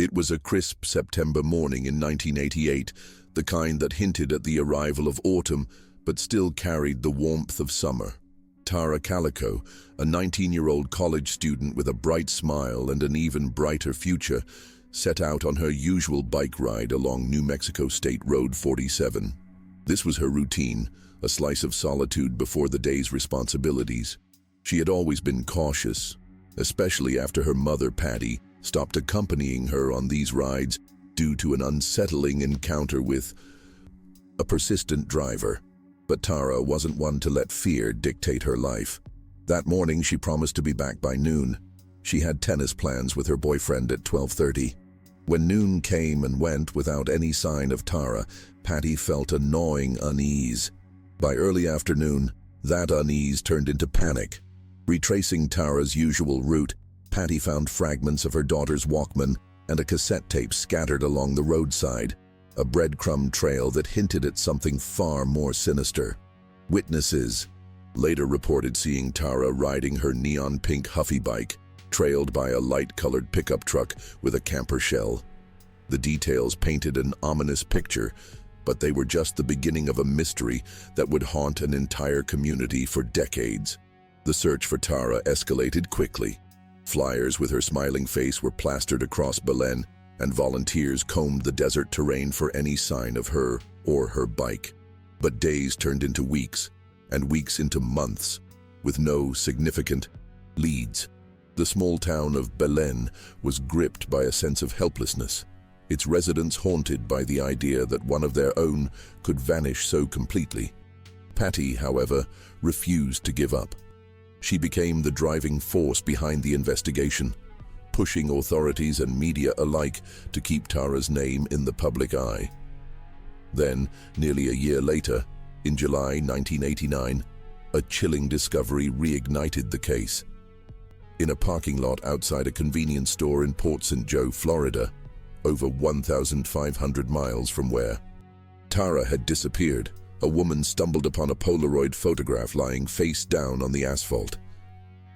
It was a crisp September morning in 1988, the kind that hinted at the arrival of autumn but still carried the warmth of summer. Tara Calico, a 19-year-old college student with a bright smile and an even brighter future, set out on her usual bike ride along New Mexico State Road 47. This was her routine, a slice of solitude before the day's responsibilities. She had always been cautious, especially after her mother, Patty, stopped accompanying her on these rides due to an unsettling encounter with a persistent driver. But Tara wasn't one to let fear dictate her life. That morning, she promised to be back by noon. She had tennis plans with her boyfriend at 12:30. When noon came and went without any sign of Tara, Patty felt a gnawing unease. By early afternoon, that unease turned into panic. Retracing Tara's usual route, Patty found fragments of her daughter's Walkman and a cassette tape scattered along the roadside, a breadcrumb trail that hinted at something far more sinister. Witnesses later reported seeing Tara riding her neon-pink Huffy bike, trailed by a light-colored pickup truck with a camper shell. The details painted an ominous picture, but they were just the beginning of a mystery that would haunt an entire community for decades. The search for Tara escalated quickly. Flyers with her smiling face were plastered across Belen, and volunteers combed the desert terrain for any sign of her or her bike. But days turned into weeks, and weeks into months, with no significant leads. The small town of Belen was gripped by a sense of helplessness, its residents haunted by the idea that one of their own could vanish so completely. Patty, however, refused to give up. She became the driving force behind the investigation, pushing authorities and media alike to keep Tara's name in the public eye. Then, nearly a year later, in July 1989, a chilling discovery reignited the case. In a parking lot outside a convenience store in Port St. Joe, Florida, over 1,500 miles from where Tara had disappeared, a woman stumbled upon a Polaroid photograph lying face down on the asphalt.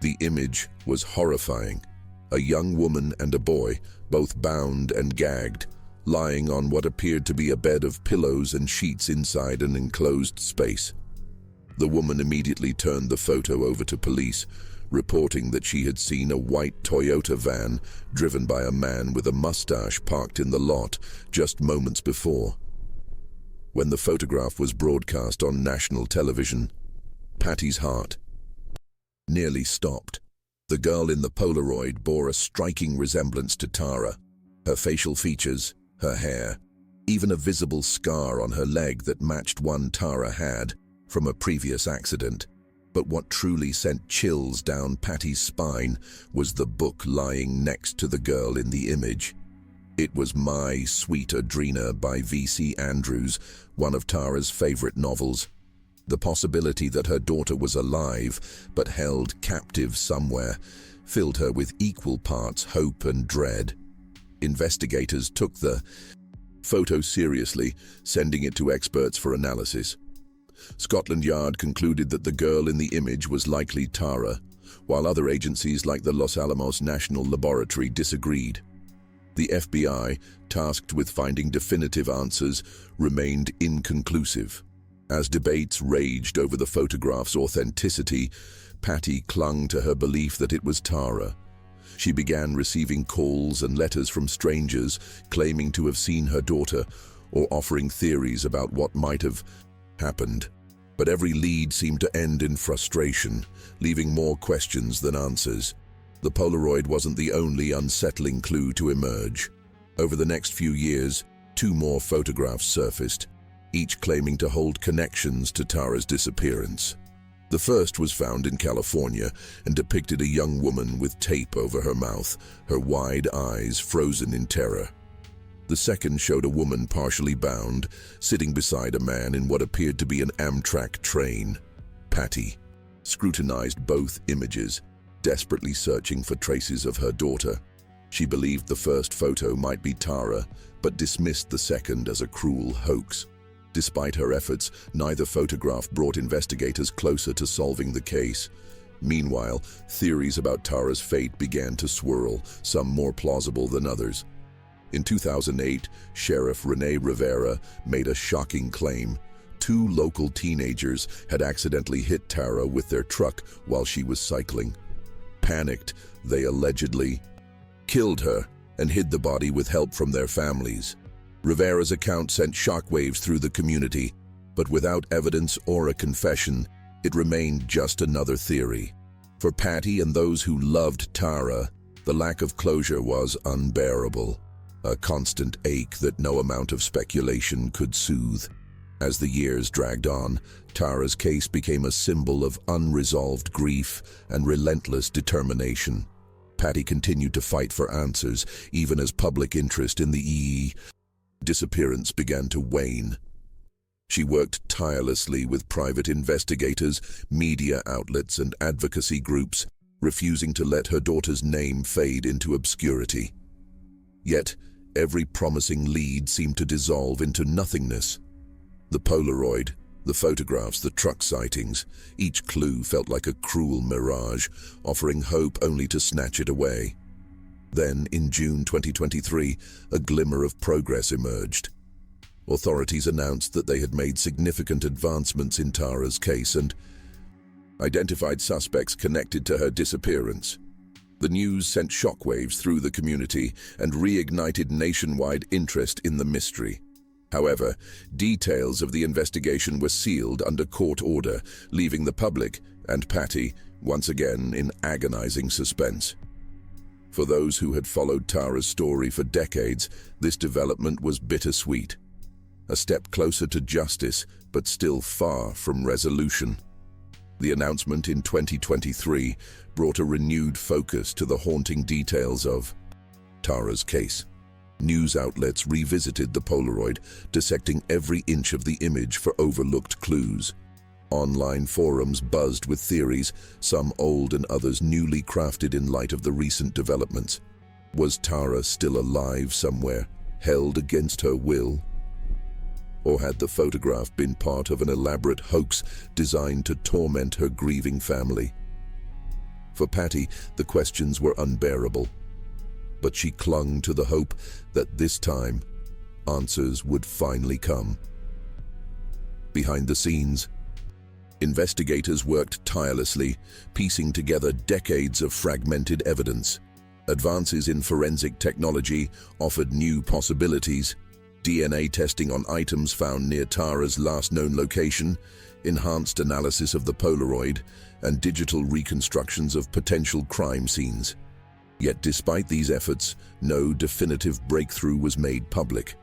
The image was horrifying. A young woman and a boy, both bound and gagged, lying on what appeared to be a bed of pillows and sheets inside an enclosed space. The woman immediately turned the photo over to police, reporting that she had seen a white Toyota van driven by a man with a mustache parked in the lot just moments before. When the photograph was broadcast on national television, Patty's heart nearly stopped. The girl in the Polaroid bore a striking resemblance to Tara. Her facial features, her hair, even a visible scar on her leg that matched one Tara had from a previous accident. But what truly sent chills down Patty's spine was the book lying next to the girl in the image. It was My Sweet Adrena by V.C. Andrews, one of Tara's favorite novels. The possibility that her daughter was alive but held captive somewhere filled her with equal parts hope and dread. Investigators took the photo seriously, sending it to experts for analysis. Scotland Yard concluded that the girl in the image was likely Tara, while other agencies like the Los Alamos National Laboratory disagreed. The FBI, tasked with finding definitive answers, remained inconclusive. As debates raged over the photograph's authenticity, Patty clung to her belief that it was Tara. She began receiving calls and letters from strangers claiming to have seen her daughter or offering theories about what might have happened. But every lead seemed to end in frustration, leaving more questions than answers. The Polaroid wasn't the only unsettling clue to emerge. Over the next few years, 2 more photographs surfaced, each claiming to hold connections to Tara's disappearance. The first was found in California and depicted a young woman with tape over her mouth, her wide eyes frozen in terror. The second showed a woman partially bound, sitting beside a man in what appeared to be an Amtrak train. Patty scrutinized both images, desperately searching for traces of her daughter. She believed the first photo might be Tara, but dismissed the second as a cruel hoax. Despite her efforts, neither photograph brought investigators closer to solving the case. Meanwhile, theories about Tara's fate began to swirl, some more plausible than others. In 2008, Sheriff Renee Rivera made a shocking claim. Two local teenagers had accidentally hit Tara with their truck while she was cycling. Panicked, they allegedly killed her and hid the body with help from their families. Rivera's account sent shockwaves through the community, but without evidence or a confession, it remained just another theory. For Patty and those who loved Tara, the lack of closure was unbearable, a constant ache that no amount of speculation could soothe. As the years dragged on, Tara's case became a symbol of unresolved grief and relentless determination. Patty continued to fight for answers, even as public interest in the disappearance began to wane. She worked tirelessly with private investigators, media outlets, and advocacy groups, refusing to let her daughter's name fade into obscurity. Yet, every promising lead seemed to dissolve into nothingness. The Polaroid, the photographs, the truck sightings, each clue felt like a cruel mirage, offering hope only to snatch it away. Then, in June 2023, a glimmer of progress emerged. Authorities announced that they had made significant advancements in Tara's case and identified suspects connected to her disappearance. The news sent shockwaves through the community and reignited nationwide interest in the mystery. However, details of the investigation were sealed under court order, leaving the public and Patty once again in agonizing suspense. For those who had followed Tara's story for decades, this development was bittersweet. A step closer to justice, but still far from resolution. The announcement in 2023 brought a renewed focus to the haunting details of Tara's case. News outlets revisited the Polaroid, dissecting every inch of the image for overlooked clues. Online forums buzzed with theories, some old and others newly crafted in light of the recent developments. Was Tara still alive somewhere, held against her will? Or had the photograph been part of an elaborate hoax designed to torment her grieving family? For Patty, the questions were unbearable. But she clung to the hope that this time, answers would finally come. Behind the scenes, investigators worked tirelessly, piecing together decades of fragmented evidence. Advances in forensic technology offered new possibilities. DNA testing on items found near Tara's last known location, enhanced analysis of the Polaroid, and digital reconstructions of potential crime scenes. Yet despite these efforts, no definitive breakthrough was made public.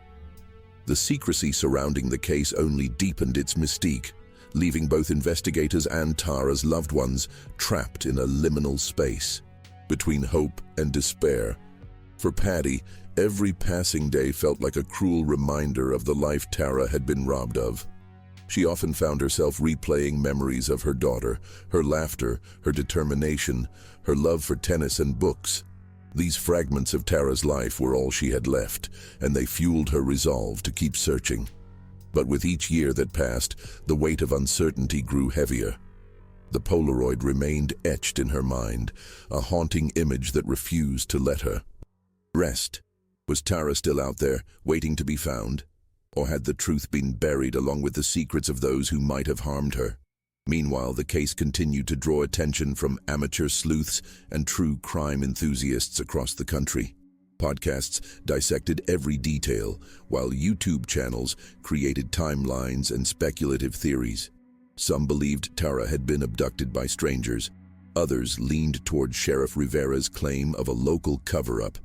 The secrecy surrounding the case only deepened its mystique, leaving both investigators and Tara's loved ones trapped in a liminal space between hope and despair. For Patty, every passing day felt like a cruel reminder of the life Tara had been robbed of. She often found herself replaying memories of her daughter, her laughter, her determination, her love for tennis and books. These fragments of Tara's life were all she had left, and they fueled her resolve to keep searching. But with each year that passed, the weight of uncertainty grew heavier. The Polaroid remained etched in her mind, a haunting image that refused to let her rest. Was Tara still out there, waiting to be found? Or had the truth been buried along with the secrets of those who might have harmed her? Meanwhile, the case continued to draw attention from amateur sleuths and true crime enthusiasts across the country. Podcasts dissected every detail, while YouTube channels created timelines and speculative theories. Some believed Tara had been abducted by strangers. Others leaned toward Sheriff Rivera's claim of a local cover-up.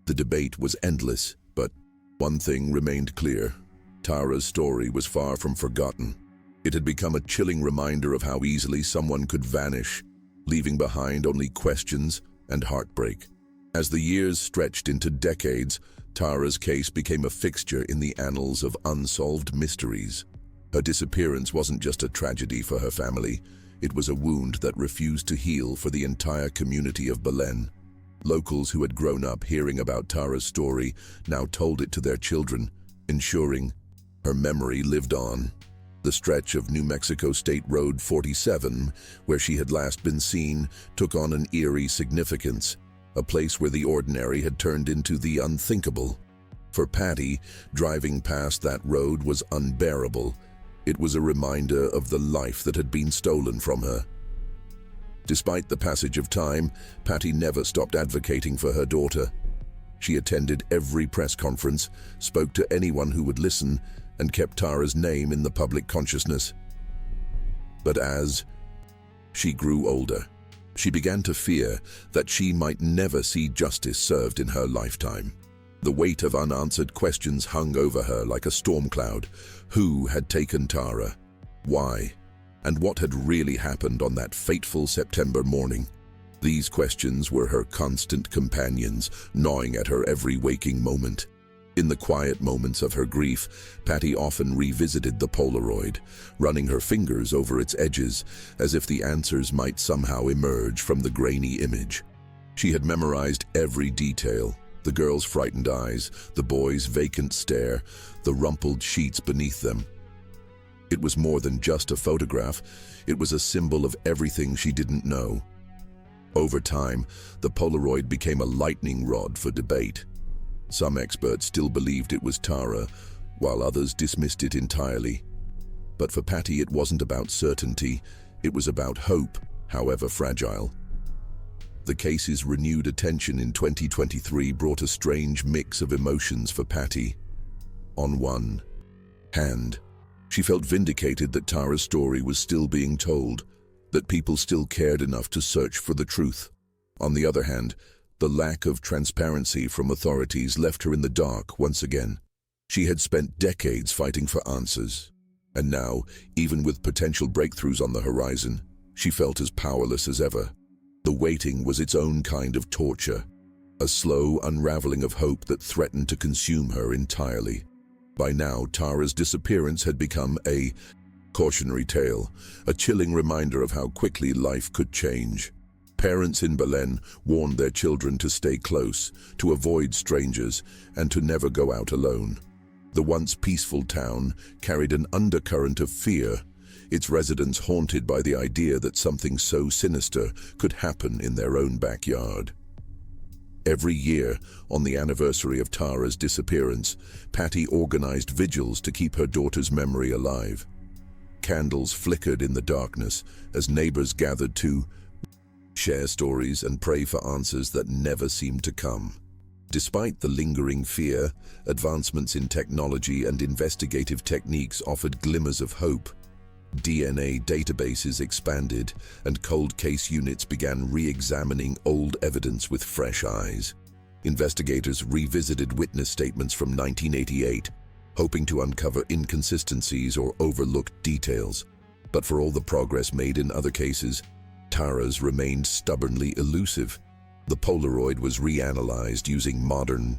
The debate was endless, but one thing remained clear. Tara's story was far from forgotten. It had become a chilling reminder of how easily someone could vanish, leaving behind only questions and heartbreak. As the years stretched into decades, Tara's case became a fixture in the annals of unsolved mysteries. Her disappearance wasn't just a tragedy for her family, it was a wound that refused to heal for the entire community of Belen. Locals who had grown up hearing about Tara's story now told it to their children, ensuring her memory lived on. The stretch of New Mexico State Road 47, where she had last been seen, took on an eerie significance, a place where the ordinary had turned into the unthinkable. For Patty, driving past that road was unbearable. It was a reminder of the life that had been stolen from her. Despite the passage of time, Patty never stopped advocating for her daughter. She attended every press conference, spoke to anyone who would listen, and kept Tara's name in the public consciousness. But as she grew older, she began to fear that she might never see justice served in her lifetime. The weight of unanswered questions hung over her like a storm cloud. Who had taken Tara? Why? And what had really happened on that fateful September morning? These questions were her constant companions, gnawing at her every waking moment. In the quiet moments of her grief, Patty often revisited the Polaroid, running her fingers over its edges, as if the answers might somehow emerge from the grainy image. She had memorized every detail: the girl's frightened eyes, the boy's vacant stare, the rumpled sheets beneath them. It was more than just a photograph, it was a symbol of everything she didn't know. Over time, the Polaroid became a lightning rod for debate. Some experts still believed it was Tara, while others dismissed it entirely. But for Patty, it wasn't about certainty, it was about hope, however fragile. The case's renewed attention in 2023 brought a strange mix of emotions for Patty. On one hand, she felt vindicated that Tara's story was still being told, that people still cared enough to search for the truth. On the other hand, the lack of transparency from authorities left her in the dark once again. She had spent decades fighting for answers, and now, even with potential breakthroughs on the horizon, she felt as powerless as ever. The waiting was its own kind of torture, a slow unraveling of hope that threatened to consume her entirely. By now, Tara's disappearance had become a cautionary tale, a chilling reminder of how quickly life could change. Parents in Belen warned their children to stay close, to avoid strangers, and to never go out alone. The once peaceful town carried an undercurrent of fear, its residents haunted by the idea that something so sinister could happen in their own backyard. Every year, on the anniversary of Tara's disappearance, Patty organized vigils to keep her daughter's memory alive. Candles flickered in the darkness as neighbors gathered to share stories and pray for answers that never seemed to come. Despite the lingering fear, advancements in technology and investigative techniques offered glimmers of hope. DNA databases expanded, and cold case units began re-examining old evidence with fresh eyes. Investigators revisited witness statements from 1988, hoping to uncover inconsistencies or overlooked details. But for all the progress made in other cases, Tara's remained stubbornly elusive. The Polaroid was reanalyzed using modern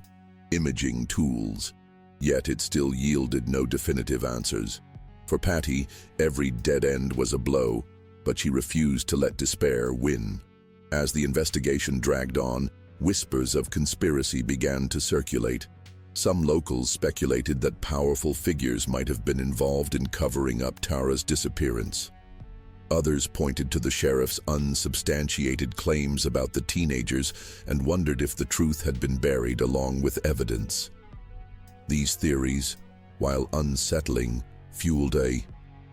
imaging tools, yet it still yielded no definitive answers. For Patty, every dead end was a blow, but she refused to let despair win. As the investigation dragged on, whispers of conspiracy began to circulate. Some locals speculated that powerful figures might have been involved in covering up Tara's disappearance. Others pointed to the sheriff's unsubstantiated claims about the teenagers and wondered if the truth had been buried along with evidence. These theories, while unsettling, fueled a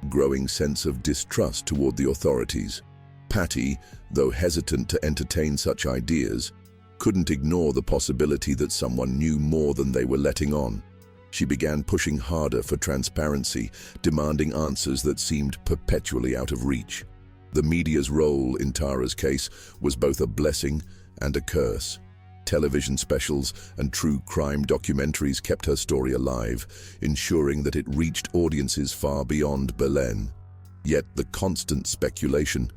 growing sense of distrust toward the authorities. Patty, though hesitant to entertain such ideas, couldn't ignore the possibility that someone knew more than they were letting on. She began pushing harder for transparency, demanding answers that seemed perpetually out of reach. The media's role in Tara's case was both a blessing and a curse. Television specials and true crime documentaries kept her story alive, ensuring that it reached audiences far beyond Belen. Yet the constant speculation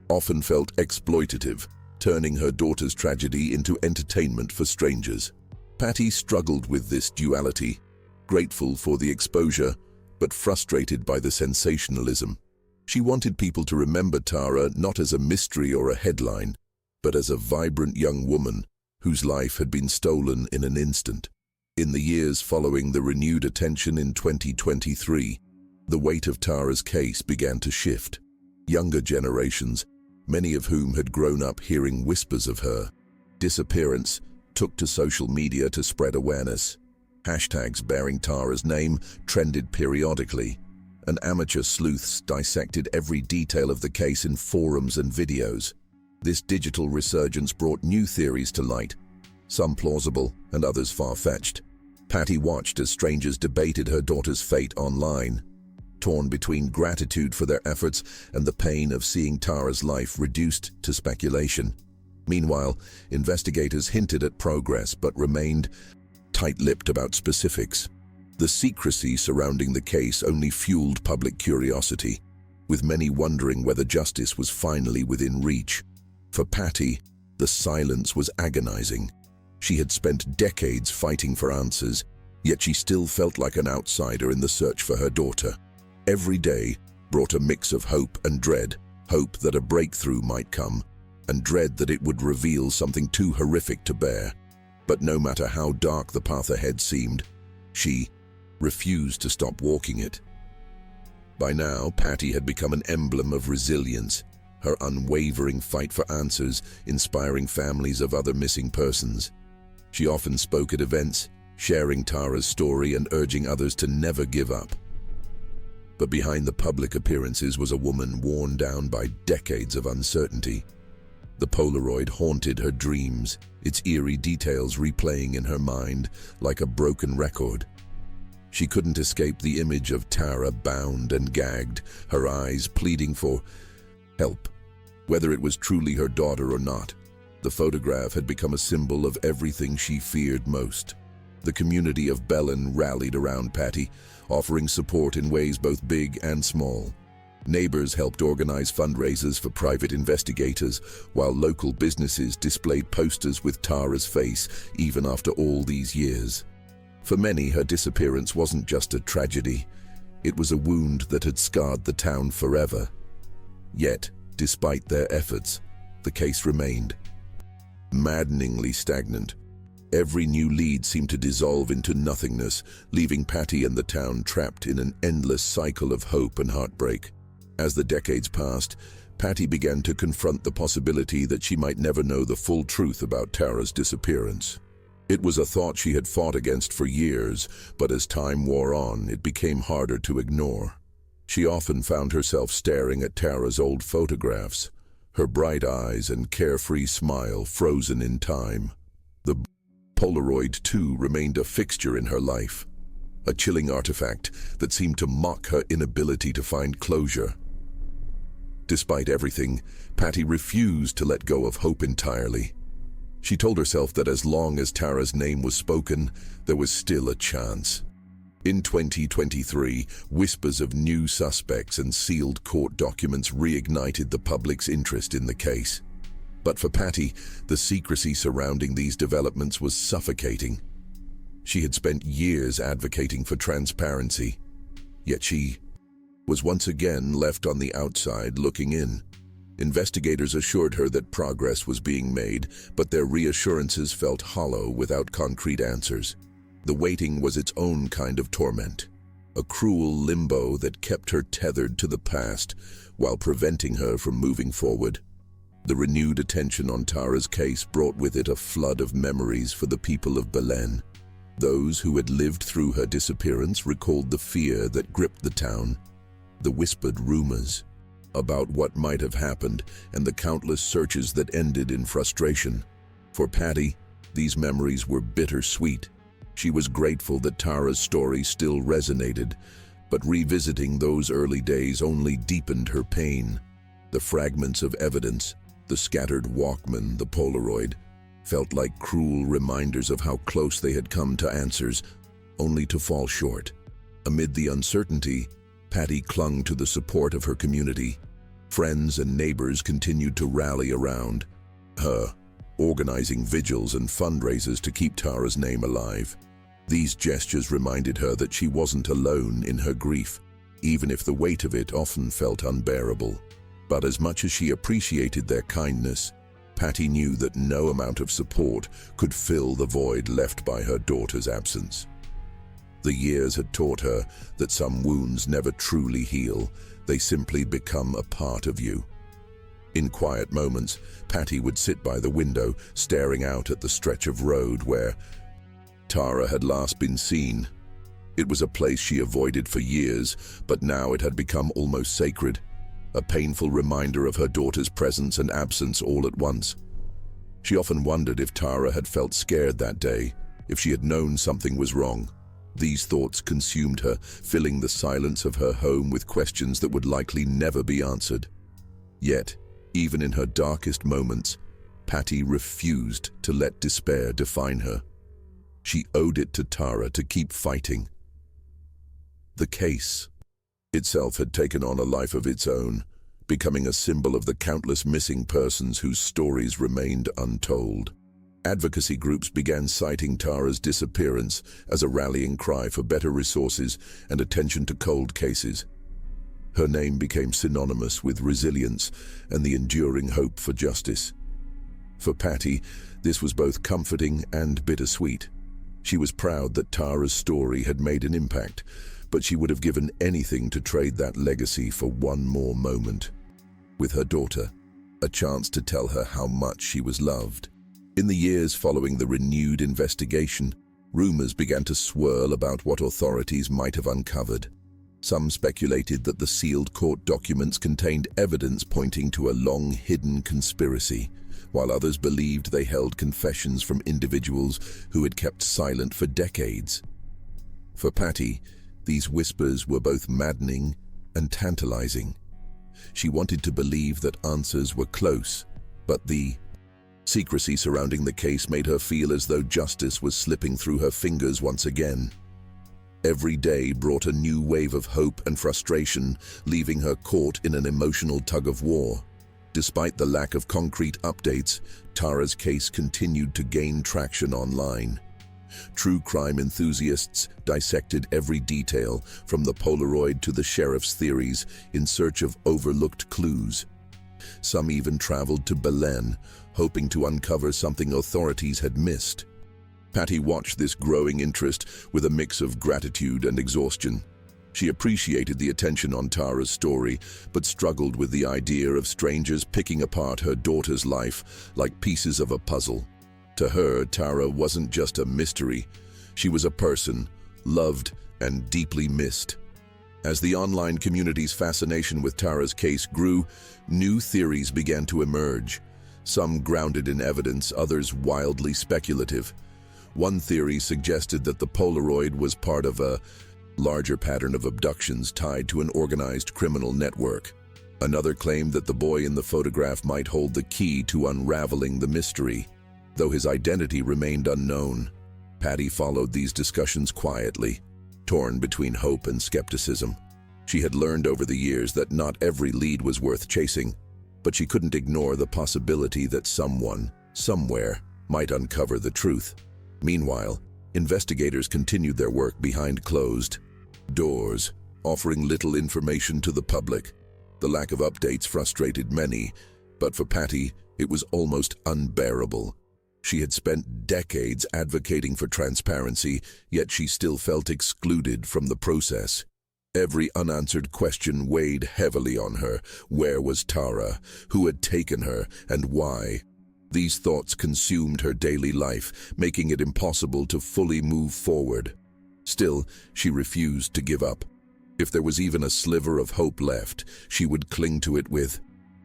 often felt exploitative, turning her daughter's tragedy into entertainment for strangers. Patty struggled with this duality, grateful for the exposure, but frustrated by the sensationalism. She wanted people to remember Tara not as a mystery or a headline, but as a vibrant young woman whose life had been stolen in an instant. In the years following the renewed attention in 2023, the weight of Tara's case began to shift. Younger generations, many of whom had grown up hearing whispers of her disappearance, took to social media to spread awareness. Hashtags bearing Tara's name trended periodically, and amateur sleuths dissected every detail of the case in forums and videos. This digital resurgence brought new theories to light, some plausible and others far-fetched. Patty watched as strangers debated her daughter's fate online, torn between gratitude for their efforts and the pain of seeing Tara's life reduced to speculation. Meanwhile, investigators hinted at progress but remained tight-lipped about specifics. The secrecy surrounding the case only fueled public curiosity, with many wondering whether justice was finally within reach. For Patty, the silence was agonizing. She had spent decades fighting for answers, yet she still felt like an outsider in the search for her daughter. Every day brought a mix of hope and dread, hope that a breakthrough might come, and dread that it would reveal something too horrific to bear. But no matter how dark the path ahead seemed, she refused to stop walking it. By now, Patty had become an emblem of resilience, her unwavering fight for answers inspiring families of other missing persons. She often spoke at events, sharing Tara's story and urging others to never give up. But behind the public appearances was a woman worn down by decades of uncertainty. The Polaroid haunted her dreams, its eerie details replaying in her mind like a broken record. She couldn't escape the image of Tara bound and gagged, her eyes pleading for help. Whether it was truly her daughter or not, the photograph had become a symbol of everything she feared most. The community of Belen rallied around Patty, offering support in ways both big and small. Neighbors helped organize fundraisers for private investigators, while local businesses displayed posters with Tara's face even after all these years. For many, her disappearance wasn't just a tragedy. It was a wound that had scarred the town forever. Yet, despite their efforts, the case remained maddeningly stagnant. Every new lead seemed to dissolve into nothingness, leaving Patty and the town trapped in an endless cycle of hope and heartbreak. As the decades passed, Patty began to confront the possibility that she might never know the full truth about Tara's disappearance. It was a thought she had fought against for years, but as time wore on, it became harder to ignore. She often found herself staring at Tara's old photographs, her bright eyes and carefree smile frozen in time. The Polaroid, too, remained a fixture in her life, a chilling artifact that seemed to mock her inability to find closure. Despite everything, Patty refused to let go of hope entirely. She told herself that as long as Tara's name was spoken, there was still a chance. In 2023, whispers of new suspects and sealed court documents reignited the public's interest in the case. But for Patty, the secrecy surrounding these developments was suffocating. She had spent years advocating for transparency, yet she was once again left on the outside looking in. Investigators assured her that progress was being made, but their reassurances felt hollow without concrete answers. The waiting was its own kind of torment, a cruel limbo that kept her tethered to the past while preventing her from moving forward. The renewed attention on Tara's case brought with it a flood of memories for the people of Belen. Those who had lived through her disappearance recalled the fear that gripped the town, the whispered rumors about what might have happened, and the countless searches that ended in frustration. For Patty, these memories were bittersweet. She was grateful that Tara's story still resonated, but revisiting those early days only deepened her pain. The fragments of evidence, the scattered Walkman, the Polaroid, felt like cruel reminders of how close they had come to answers, only to fall short. Amid the uncertainty, Patty clung to the support of her community. Friends and neighbors continued to rally around her, organizing vigils and fundraisers to keep Tara's name alive. These gestures reminded her that she wasn't alone in her grief, even if the weight of it often felt unbearable. But as much as she appreciated their kindness, Patty knew that no amount of support could fill the void left by her daughter's absence. The years had taught her that some wounds never truly heal, they simply become a part of you. In quiet moments, Patty would sit by the window, staring out at the stretch of road where Tara had last been seen. It was a place she avoided for years, but now it had become almost sacred, a painful reminder of her daughter's presence and absence all at once. She often wondered if Tara had felt scared that day, if she had known something was wrong. These thoughts consumed her, filling the silence of her home with questions that would likely never be answered. Yet, even in her darkest moments, Patty refused to let despair define her. She owed it to Tara to keep fighting. The case itself had taken on a life of its own, becoming a symbol of the countless missing persons whose stories remained untold. Advocacy groups began citing Tara's disappearance as a rallying cry for better resources and attention to cold cases. Her name became synonymous with resilience and the enduring hope for justice. For Patty, this was both comforting and bittersweet. She was proud that Tara's story had made an impact, but she would have given anything to trade that legacy for one more moment with her daughter, a chance to tell her how much she was loved. In the years following the renewed investigation, rumors began to swirl about what authorities might have uncovered. Some speculated that the sealed court documents contained evidence pointing to a long-hidden conspiracy, while others believed they held confessions from individuals who had kept silent for decades. For Patty, these whispers were both maddening and tantalizing. She wanted to believe that answers were close, but the secrecy surrounding the case made her feel as though justice was slipping through her fingers once again. Every day brought a new wave of hope and frustration, leaving her caught in an emotional tug-of-war. Despite the lack of concrete updates, Tara's case continued to gain traction online. True crime enthusiasts dissected every detail, from the Polaroid to the sheriff's theories, in search of overlooked clues. Some even traveled to Belen, hoping to uncover something authorities had missed. Patty watched this growing interest with a mix of gratitude and exhaustion. She appreciated the attention on Tara's story, but struggled with the idea of strangers picking apart her daughter's life like pieces of a puzzle. To her, Tara wasn't just a mystery. She was a person, loved and deeply missed. As the online community's fascination with Tara's case grew, new theories began to emerge. Some grounded in evidence, others wildly speculative. One theory suggested that the Polaroid was part of a larger pattern of abductions tied to an organized criminal network. Another claimed that the boy in the photograph might hold the key to unraveling the mystery. Though his identity remained unknown, Patty followed these discussions quietly, torn between hope and skepticism. She had learned over the years that not every lead was worth chasing, but she couldn't ignore the possibility that someone, somewhere, might uncover the truth. Meanwhile, investigators continued their work behind closed doors, offering little information to the public. The lack of updates frustrated many, but for Patty, it was almost unbearable. She had spent decades advocating for transparency, yet she still felt excluded from the process. Every unanswered question weighed heavily on her. Where was Tara? Who had taken her, and why? These thoughts consumed her daily life, making it impossible to fully move forward. Still, she refused to give up. If there was even a sliver of hope left, she would cling to it with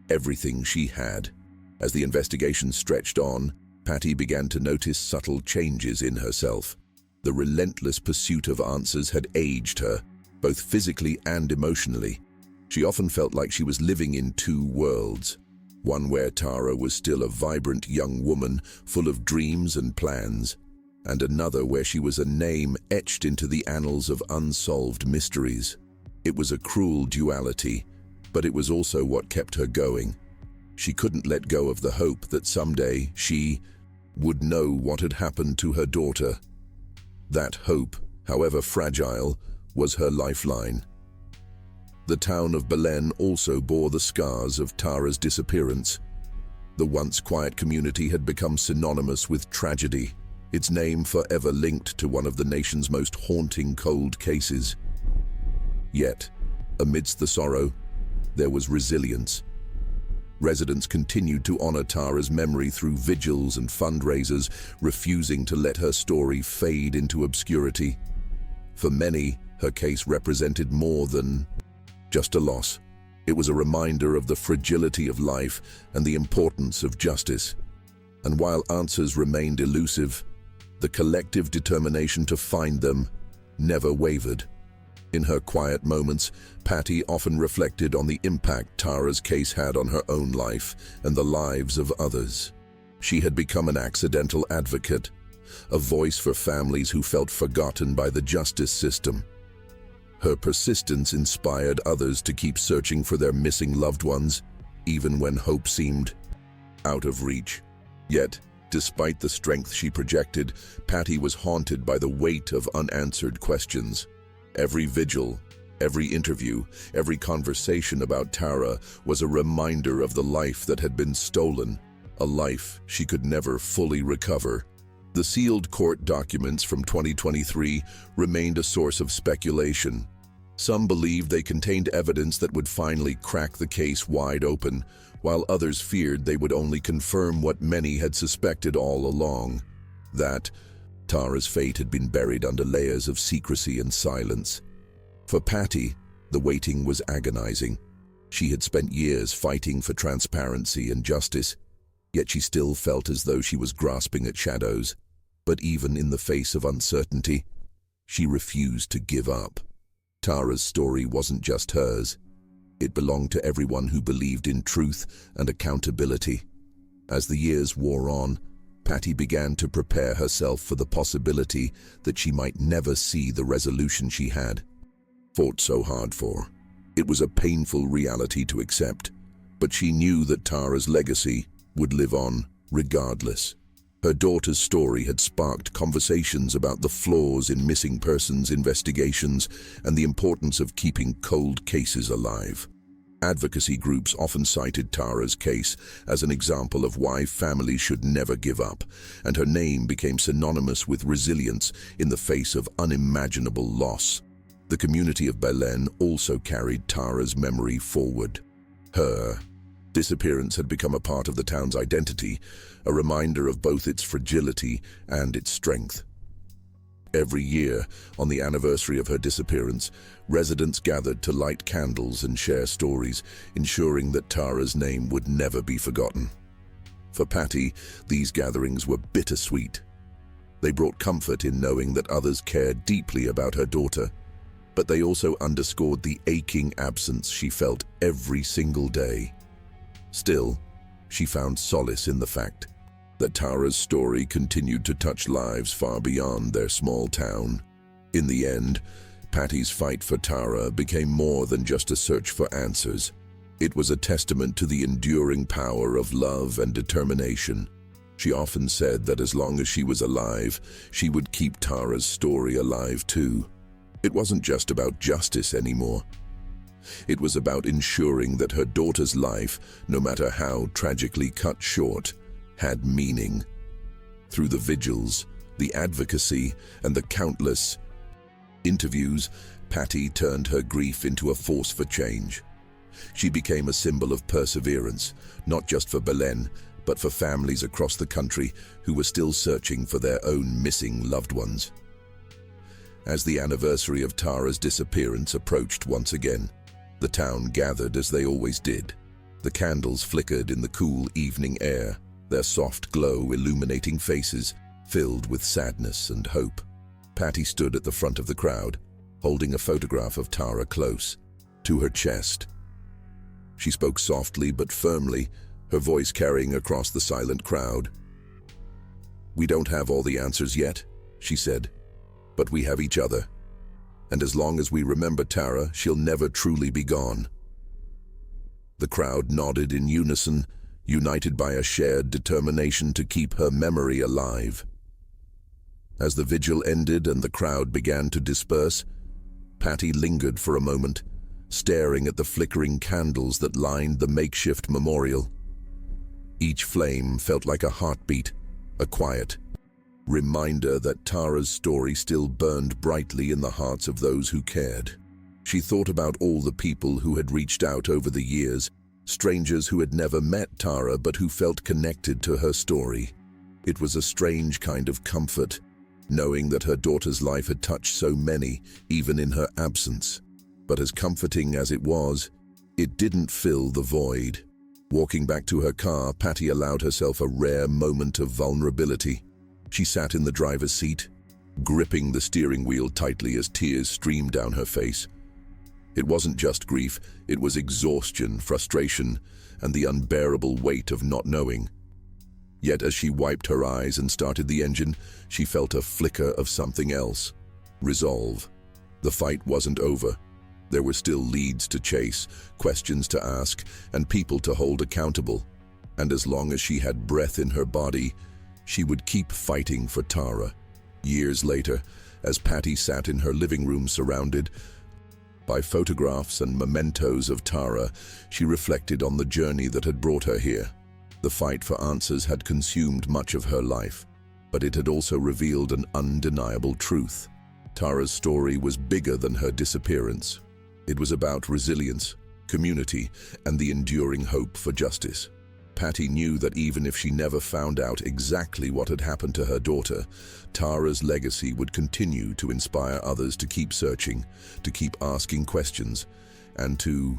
everything she had. As the investigation stretched on, Patty began to notice subtle changes in herself. The relentless pursuit of answers had aged her, both physically and emotionally. She often felt like she was living in two worlds. One where Tara was still a vibrant young woman, full of dreams and plans, and another where she was a name etched into the annals of unsolved mysteries. It was a cruel duality, but it was also what kept her going. She couldn't let go of the hope that someday she would know what had happened to her daughter. That hope, however fragile, was her lifeline. The town of Belen also bore the scars of Tara's disappearance. The once quiet community had become synonymous with tragedy, its name forever linked to one of the nation's most haunting cold cases. Yet, amidst the sorrow, there was resilience. Residents continued to honor Tara's memory through vigils and fundraisers, refusing to let her story fade into obscurity. For many, her case represented more than just a loss. It was a reminder of the fragility of life and the importance of justice. And while answers remained elusive, the collective determination to find them never wavered. In her quiet moments, Patty often reflected on the impact Tara's case had on her own life and the lives of others. She had become an accidental advocate, a voice for families who felt forgotten by the justice system. Her persistence inspired others to keep searching for their missing loved ones, even when hope seemed out of reach. Yet, despite the strength she projected, Patty was haunted by the weight of unanswered questions. Every vigil, every interview, every conversation about Tara was a reminder of the life that had been stolen, a life she could never fully recover. The sealed court documents from 2023 remained a source of speculation. Some believed they contained evidence that would finally crack the case wide open, while others feared they would only confirm what many had suspected all along, that Tara's fate had been buried under layers of secrecy and silence. For Patty, the waiting was agonizing. She had spent years fighting for transparency and justice, yet she still felt as though she was grasping at shadows. But even in the face of uncertainty, she refused to give up. Tara's story wasn't just hers. It belonged to everyone who believed in truth and accountability. As the years wore on, Patty began to prepare herself for the possibility that she might never see the resolution she had fought so hard for. It was a painful reality to accept, but she knew that Tara's legacy would live on regardless. Her daughter's story had sparked conversations about the flaws in missing persons investigations and the importance of keeping cold cases alive. Advocacy groups often cited Tara's case as an example of why families should never give up, and her name became synonymous with resilience in the face of unimaginable loss. The community of Belen also carried Tara's memory forward. Her disappearance had become a part of the town's identity, a reminder of both its fragility and its strength. Every year, on the anniversary of her disappearance, residents gathered to light candles and share stories, ensuring that Tara's name would never be forgotten. For Patty, these gatherings were bittersweet. They brought comfort in knowing that others cared deeply about her daughter, but they also underscored the aching absence she felt every single day. Still, she found solace in the fact that Tara's story continued to touch lives far beyond their small town. In the end, Patty's fight for Tara became more than just a search for answers. It was a testament to the enduring power of love and determination. She often said that as long as she was alive, she would keep Tara's story alive too. It wasn't just about justice anymore. It was about ensuring that her daughter's life, no matter how tragically cut short, had meaning. Through the vigils, the advocacy, and the countless interviews, Patty turned her grief into a force for change. She became a symbol of perseverance, not just for Belen, but for families across the country who were still searching for their own missing loved ones. As the anniversary of Tara's disappearance approached once again, the town gathered as they always did. The candles flickered in the cool evening air, their soft glow illuminating faces filled with sadness and hope. Patty stood at the front of the crowd, holding a photograph of Tara close to her chest. She spoke softly but firmly, her voice carrying across the silent crowd. "We don't have all the answers yet," she said, "but we have each other. And as long as we remember Tara, she'll never truly be gone." The crowd nodded in unison, united by a shared determination to keep her memory alive. As the vigil ended and the crowd began to disperse, Patty lingered for a moment, staring at the flickering candles that lined the makeshift memorial. Each flame felt like a heartbeat, a quiet reminder that Tara's story still burned brightly in the hearts of those who cared. She thought about all the people who had reached out over the years, Strangers who had never met Tara but who felt connected to her story. It was a strange kind of comfort, knowing that her daughter's life had touched so many, even in her absence. But as comforting as it was, it didn't fill the void. Walking back to her car, Patty allowed herself a rare moment of vulnerability. She sat in the driver's seat, gripping the steering wheel tightly as tears streamed down her face. It wasn't just grief, it was exhaustion, frustration, and the unbearable weight of not knowing. Yet as she wiped her eyes and started the engine, she felt a flicker of something else. Resolve. The fight wasn't over. There were still leads to chase, questions to ask, and people to hold accountable. And as long as she had breath in her body, she would keep fighting for Tara. Years later, as Patty sat in her living room surrounded by photographs and mementos of Tara, she reflected on the journey that had brought her here. The fight for answers had consumed much of her life, but it had also revealed an undeniable truth. Tara's story was bigger than her disappearance. It was about resilience, community, and the enduring hope for justice. Patty knew that even if she never found out exactly what had happened to her daughter, Tara's legacy would continue to inspire others to keep searching, to keep asking questions, and to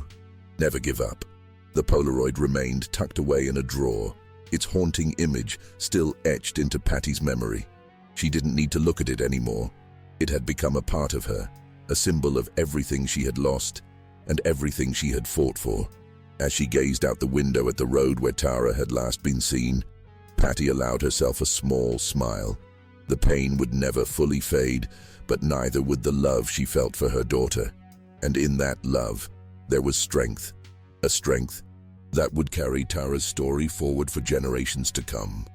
never give up. The Polaroid remained tucked away in a drawer, its haunting image still etched into Patty's memory. She didn't need to look at it anymore. It had become a part of her, a symbol of everything she had lost and everything she had fought for. As she gazed out the window at the road where Tara had last been seen, Patty allowed herself a small smile. The pain would never fully fade, but neither would the love she felt for her daughter. And in that love, there was strength, a strength that would carry Tara's story forward for generations to come.